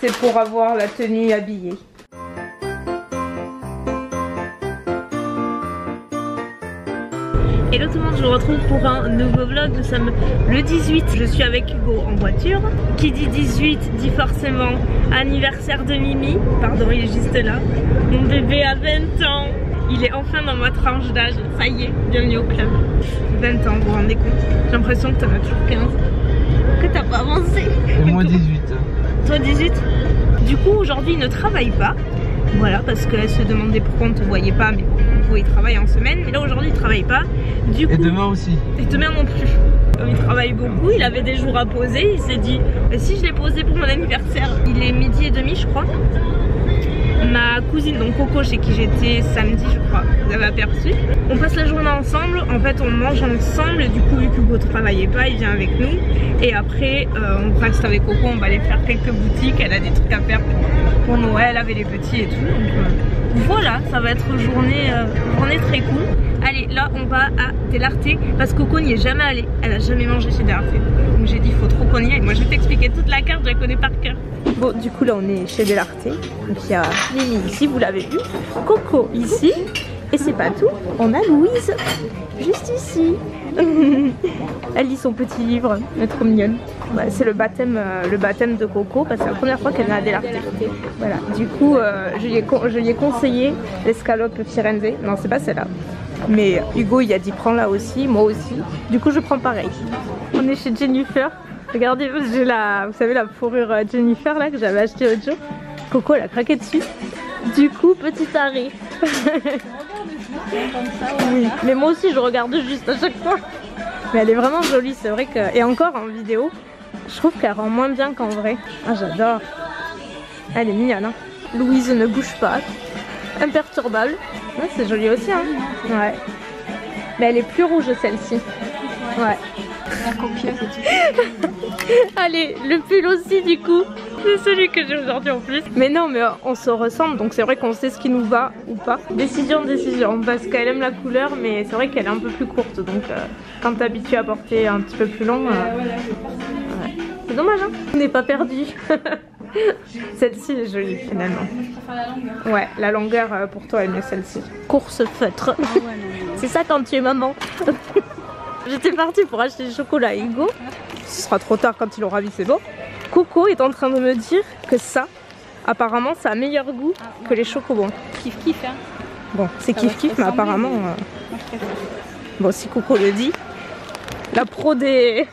c'est pour avoir la tenue habillée. Hello tout le monde, je vous retrouve pour un nouveau vlog. Nous sommes le 18, je suis avec Hugo en voiture. Qui dit 18 dit forcément anniversaire de Mimi. Pardon, il est juste là. Mon bébé a 20 ans. Il est enfin dans ma tranche d'âge. Ça y est, bienvenue au club. 20 ans, vous vous rendez compte? J'ai l'impression que t'en as toujours 15. Que t'as pas avancé. Et moi 18. Toi 18? Du coup aujourd'hui il ne travaille pas. Voilà, parce qu'elle se demandait pourquoi on ne te voyait pas, mais bon, il travaille en semaine. Mais là aujourd'hui il travaille pas. Du coup, et demain aussi. Et demain non plus. Comme il travaille beaucoup, il avait des jours à poser. Il s'est dit, si je l'ai posé pour mon anniversaire, il est 12h30 je crois. Ma cousine, donc Coco, chez qui j'étais samedi je crois, vous avez aperçu. On passe la journée ensemble, en fait on mange ensemble. Et du coup vu que Hugo ne travaillait pas, il vient avec nous. Et après on reste avec Coco, on va aller faire quelques boutiques. Elle a des trucs à faire pour Noël avec les petits et tout. Donc voilà, ça va être journée très cool. Allez, là on va à Delarté parce que Coco n'y est jamais allée. Elle a jamais mangé chez Delarté. Donc j'ai dit il faut trop qu'on y aille. Moi je vais t'expliquer toute la carte, je la connais par cœur. Bon, du coup là on est chez Delarté. Donc il y a Mimi ici, vous l'avez vu. Coco ici. Et c'est pas tout, on a Louise juste ici. Elle lit son petit livre, elle est trop mignonne. Ouais, c'est le baptême de Coco parce que c'est la première fois qu'elle vient à Delarté. Voilà, du coup je lui ai conseillé l'escalope Firenze. Non, c'est pas celle-là. Mais Hugo il a dit prends là aussi, moi aussi. Du coup je prends pareil. On est chez Jennifer. Regardez, j'ai la, vous savez la fourrure Jennifer là que j'avais acheté l'autre jour. Coco elle a craqué dessus. Du coup petit arrêt. Oui, mais moi aussi je regarde juste à chaque fois. Mais elle est vraiment jolie, c'est vrai que... Et encore en vidéo, je trouve qu'elle rend moins bien qu'en vrai. Ah j'adore. Elle est mignonne hein. Louise ne bouge pas. Imperturbable. Ouais, c'est joli aussi hein. Ouais. Mais elle est plus rouge celle-ci. Ouais. La copieuse. Allez, le pull aussi du coup. C'est celui que j'ai aujourd'hui en plus. Mais non, mais on se ressemble, donc c'est vrai qu'on sait ce qui nous va ou pas. Décision, parce qu'elle aime la couleur, mais c'est vrai qu'elle est un peu plus courte. Donc quand t'es habitué à porter un petit peu plus long, ouais. C'est dommage hein. On n'est pas perdu. Celle-ci est jolie finalement. Ouais, la longueur pour toi est mieux celle-ci. Course feutre. C'est ça quand tu es maman. J'étais partie pour acheter des chocolats à Hugo. Ce sera trop tard quand il aura vu, c'est bon. Coco est en train de me dire que ça, apparemment, ça a meilleur goût que les chocobons. Kiff kiff hein. Bon, c'est kiff kiff, mais apparemment... Bon, si Coco le dit, la pro des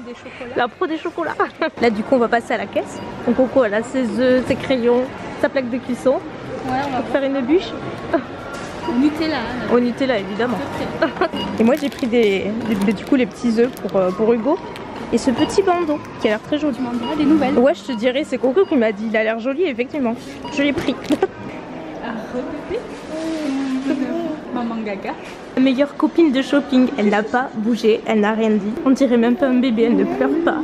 chocolats. Là, du coup, on va passer à la caisse. Donc Coco, elle a ses œufs, ses crayons, sa plaque de cuisson. Ouais, on va pour faire une bûche. au Nutella. Au Nutella, évidemment. Et moi, j'ai pris du coup les petits œufs pour Hugo. Et ce petit bandeau qui a l'air très joli. Tu m'en diras des nouvelles. Ouais, je te dirais, c'est Coco qui m'a dit, il a l'air joli, effectivement. Je l'ai pris. Maman gaga. La meilleure copine de shopping, elle n'a pas bougé, elle n'a rien dit. On dirait même pas un bébé, elle ne pleure pas.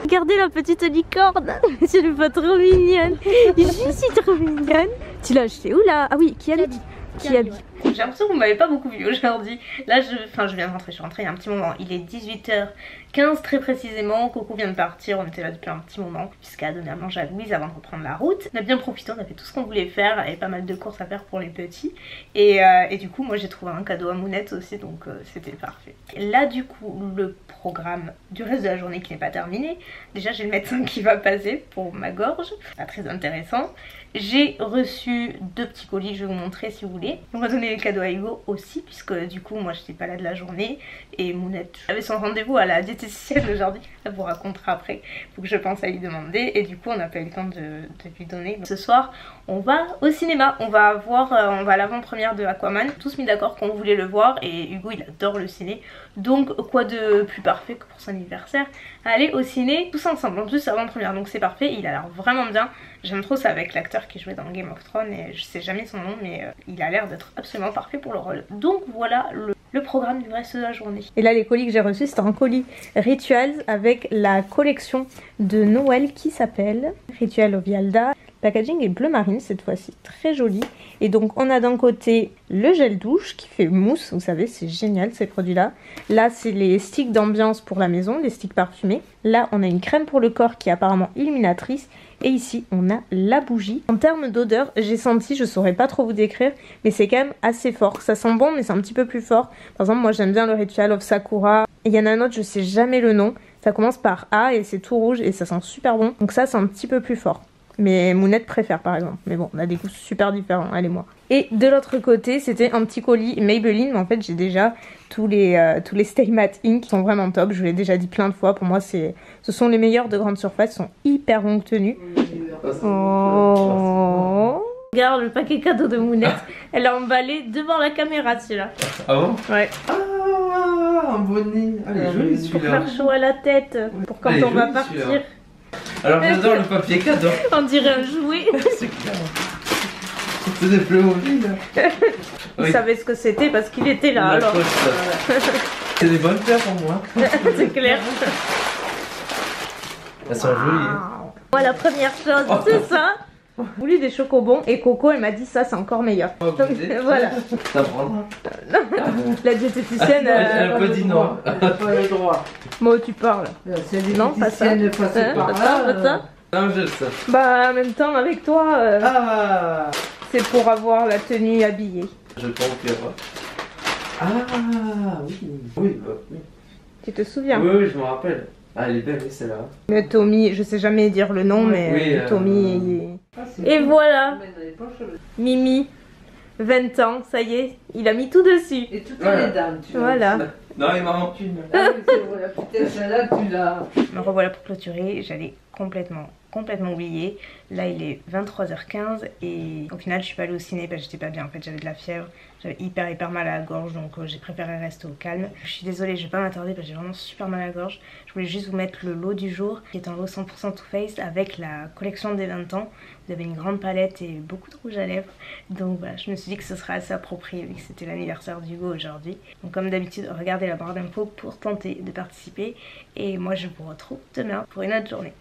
Regardez la petite licorne, je le vois trop mignonne. Je suis trop mignonne. Tu l'as acheté où là? Ah oui, qui habite? Qui habite? J'ai l'impression que vous m'avez pas beaucoup vu aujourd'hui. Là je viens de rentrer, je suis rentrée il y a un petit moment. Il est 18h15 très précisément. Coco vient de partir, on était là depuis un petit moment puisqu'elle a donné à manger à Louise avant de reprendre la route. On a bien profité, on a fait tout ce qu'on voulait faire. Il y avait pas mal de courses à faire pour les petits. Et du coup moi j'ai trouvé un cadeau à Mounette aussi, donc c'était parfait. Et là du coup le programme du reste de la journée qui n'est pas terminé. Déjà j'ai le médecin qui va passer pour ma gorge, pas très intéressant. J'ai reçu 2 petits colis, je vais vous montrer si vous voulez. On va donner les cadeaux à Hugo aussi, puisque du coup moi j'étais pas là de la journée. Et Mounette avait son rendez-vous à la diététicienne aujourd'hui, elle vous racontera après, faut que je pense à lui demander. Et du coup on n'a pas eu le temps de lui donner. Ce soir on va au cinéma, on va à l'avant-première de Aquaman. Tous mis d'accord qu'on voulait le voir et Hugo il adore le ciné. Donc quoi de plus parfait que pour son anniversaire, aller au ciné tous ensemble. En plus c'est avant-première donc c'est parfait, il a l'air vraiment bien. J'aime trop ça avec l'acteur qui jouait dans Game of Thrones et je sais jamais son nom mais il a l'air d'être absolument parfait pour le rôle. Donc voilà le programme du reste de la journée. Et là les colis que j'ai reçus c'était un colis Rituals avec la collection de Noël qui s'appelle Ritual of Yalda. Le packaging est bleu marine cette fois-ci, très joli. Et donc on a d'un côté le gel douche qui fait mousse, vous savez c'est génial ces produits là. Là c'est les sticks d'ambiance pour la maison, les sticks parfumés. Là on a une crème pour le corps qui est apparemment illuminatrice. Et ici on a la bougie. En termes d'odeur, j'ai senti, je saurais pas trop vous décrire, mais c'est quand même assez fort. Ça sent bon mais c'est un petit peu plus fort. Par exemple moi j'aime bien le Ritual of Sakura. Et il y en a un autre, je sais jamais le nom. Ça commence par A et c'est tout rouge et ça sent super bon. Donc ça c'est un petit peu plus fort. Mais Mounette préfère par exemple. Mais bon, on a des goûts super différents, elle et moi. Et de l'autre côté, c'était un petit colis Maybelline. Mais en fait, j'ai déjà tous les Stay Matte Ink qui sont vraiment top. Je vous l'ai déjà dit plein de fois. Pour moi, ce sont les meilleurs de grande surface. Ils sont hyper longue tenue. Oh. Regarde le paquet cadeau de Mounette. Elle a emballé devant la caméra celui-là. Ah bon? Ouais. Ah, un bonnet. Ah, il est joli Pour celui-là. faire chaud à la tête. Pour quand on va partir. Alors j'adore le papier cadeau. On dirait un jouet. C'est clair. C'est des Playmobil là. Il savait ce que c'était parce qu'il était là alors. C'est des bonnes fleurs pour moi. C'est clair. Elles sont jolies. Moi la première chose c'est ça. J'ai voulu des chocobons et Coco elle m'a dit ça c'est encore meilleur. Donc voilà. Ça prendra. La diététicienne Elle a pas dit non. Elle n'a pas le droit. Moi tu parles. Non pas ça. Ne passe par là. Pas ça. Non je sais. Bah en même temps avec toi Ah. c'est pour avoir la tenue habillée. Je confirme. Ah oui. Oui, bah, oui. Tu te souviens? Oui, je me rappelle. Ah elle est belle celle-là. Le Tommy, je sais jamais dire le nom mais Oui, Tommy et voilà. Mimi, 20 ans, ça y est, il a mis tout dessus. Et toutes Voilà. les dames, tu vois. Voilà. Non il m'en manque une. Ah oui, c'est vrai, putain, celle-là, tu l'as. Me revoilà pour clôturer, j'allais complètement oublier. Là il est 23h15 et au final je suis pas allée au ciné parce que j'étais pas bien en fait, j'avais de la fièvre, j'avais hyper mal à la gorge donc j'ai préféré rester au calme. Je suis désolée, je vais pas m'attarder parce que j'ai vraiment super mal à la gorge. Je voulais juste vous mettre le lot du jour qui est un lot 100% Too Faced avec la collection des 20 ans. Vous avez une grande palette et beaucoup de rouge à lèvres. Donc voilà, je me suis dit que ce serait assez approprié vu que c'était l'anniversaire d'Hugo aujourd'hui. Donc comme d'habitude, regardez la barre d'infos pour tenter de participer. Et moi je vous retrouve demain pour une autre journée.